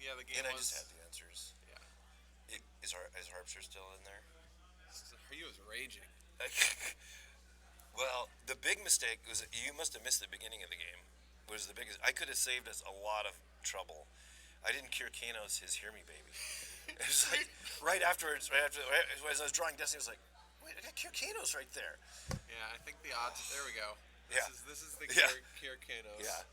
yeah, the game And I was. just had the answers. Yeah. Is Harpster still in there? He was raging. Well, the big mistake was that you must have missed the beginning of the game. Was the biggest. I could have saved us a lot of trouble. I didn't cure Kanos his "Hear Me, Baby." It was like right afterwards, as I was drawing Destiny, I was like, "Wait, I got cure Kanos right there." Yeah, I think the odds. There we go. Yeah. This is the Yeah. Kier Kanos. Yeah,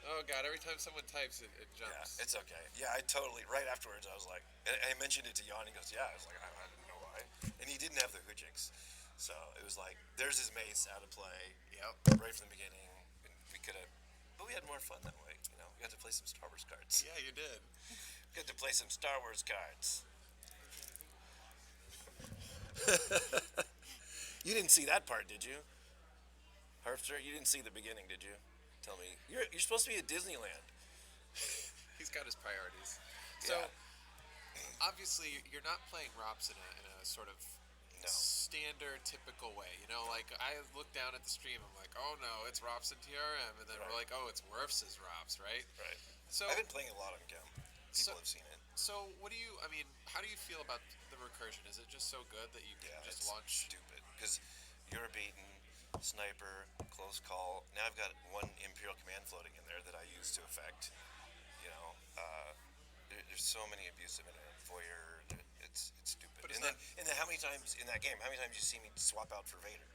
Oh god, every time someone types it, it yeah, jumps. it's okay. Yeah, I totally. Right afterwards, I was like, and I mentioned it to Jan. He goes, "Yeah." I was like, I didn't know why, and he didn't have the Hujix, so it was like, there's his mace out of play. Yep. Right from the beginning, and we could have, but we had more fun that way. You know, we got to play some Star Wars cards. Yeah, you did. We got to play some Star Wars cards. You didn't see that part, did you? Harpster, you didn't see the beginning, did you? Tell me. You're supposed to be at Disneyland. He's got his priorities. So Yeah. obviously, you're not playing Rops in a sort of standard, typical way. You know, like I look down at the stream, I'm like, oh no, it's Rops and TRM, and then we're like, oh, it's Werfs' Rops, right? Right. So, I've been playing a lot on Gem. so, People have seen it. so what do you? I mean, how do you feel about the recursion? Is it just so good that you can Yeah, just it's launch? stupid because you're beaten, sniper, close call. Now I've got one Imperial command floating in there that I use to affect. You know, there's so many abusive in it. Voyeur, it's stupid. But it's And then how many times in that game? How many times you see me swap out for Vader?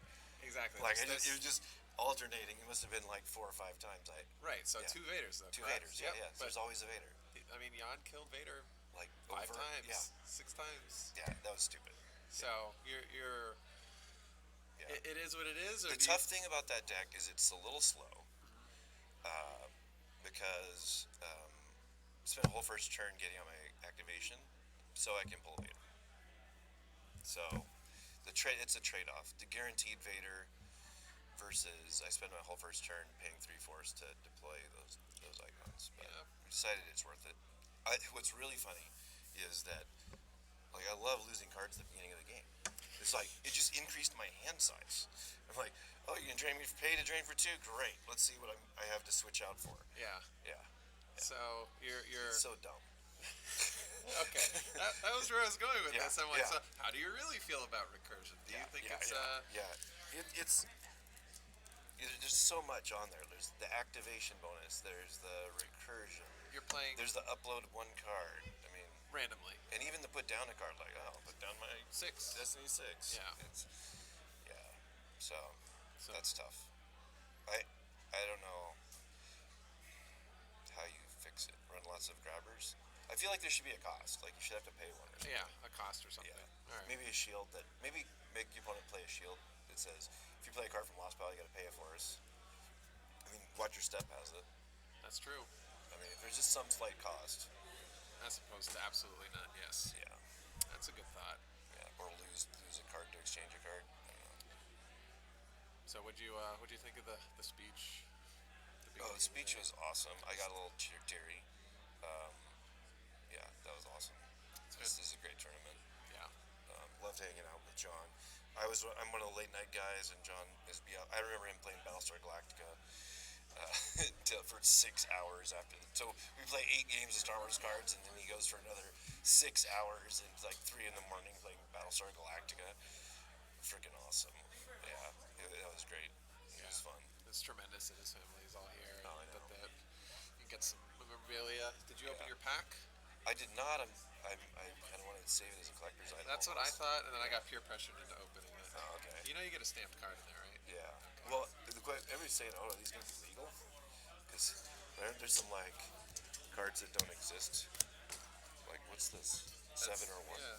Exactly. Like it was just alternating. It must have been like 4 or 5 times. Right. So yeah. 2 Vaders though. Two correct? Vaders. Yeah, Yep, yeah. So there's always a Vader. I mean, Jan killed Vader Like 5 over, times, Yeah, 6 times. yeah. That was stupid. So you're Yeah. it is what it is. Or The tough thing about that deck is it's a little slow, because spent a whole first turn getting on my activation, so I can pull Vader. So it's a trade-off. The guaranteed Vader versus I spend my whole first turn paying 3/4 to deploy those icons. But Yeah. we decided it's worth it. What's really funny is that like I love losing cards at the beginning of the game. It's like it just increased my hand size. I'm like, oh, you can drain me, pay to drain for 2. Great. Let's see what I have to switch out for. Yeah. Yeah. So you're It's so dumb. okay. That was where I was going with Yeah, this. I'm like, yeah. so how do you really feel about recursion? Do you think it's there's so much on there. There's the activation bonus. There's the recursion. you're playing There's the upload 1 card. I mean, randomly? and even the put down a card. Like, oh, I'll put down my 6. Destiny 6. Yeah. Yeah. So So that's tough. I don't know how you fix it. Run lots of grabbers. I feel like there should be a cost. Like you should have to pay one or something. yeah, a cost or something. Yeah. All right. Maybe a shield that maybe make your opponent play a shield that says if you play a card from Lost Pile, you got to pay it for us. I mean, Watch Your Step has it. That's true. I mean, if there's just some slight cost. As opposed to absolutely none. Yes. Yeah. That's a good thought. Yeah. Or lose a card to exchange a card. I don't know. So what'd you think of the speech? Oh, the speech was awesome. I got a little teary. Yeah, that was awesome. This is a great tournament. Yeah. Loved hanging out with John. I'm one of the late night guys, and John is. I remember him playing Battlestar Galactica for 6 hours after. So we play 8 games of Star Wars cards, and then he goes for another 6 hours, and it's like 3 in the morning playing Battlestar Galactica. Freaking awesome. Yeah, that was great. It was fun. It's tremendous that his family is all here. Oh, I know. That you get some memorabilia. Did you open Yeah. your pack? I did not. I kind of wanted to save it as a collector's item. That's what I almost. thought, and then I got peer pressured into opening it. Oh, okay. You know you get a stamped card in there, right? Yeah. Well, everybody's saying, "Oh, are these going to be legal?" Because there's some like cards that don't exist. Like, what's this? 7 or 1. Yeah.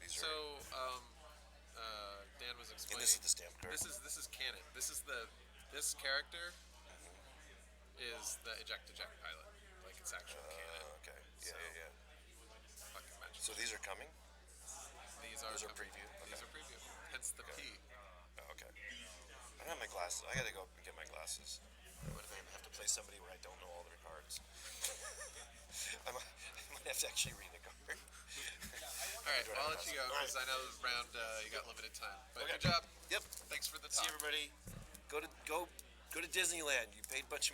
These So, Dan was and explaining. this is the stamp card. This is canon. This character is the eject pilot. Like it's actual canon. Okay. Yeah, So- yeah, yeah. Fucking magic. So these are coming. These are those are coming. preview? These Okay. are preview. Hence the Okay. P. Oh, okay. I don't have my glasses. I gotta go and get my glasses. What if I have to play somebody where I don't know all their cards? I might have to actually read the card. All right, well, I'll let you go All right. because I know this round you got limited time. But Okay. good job. Yep. Thanks for the See talk. everybody. Go to Disneyland. You paid a bunch of money.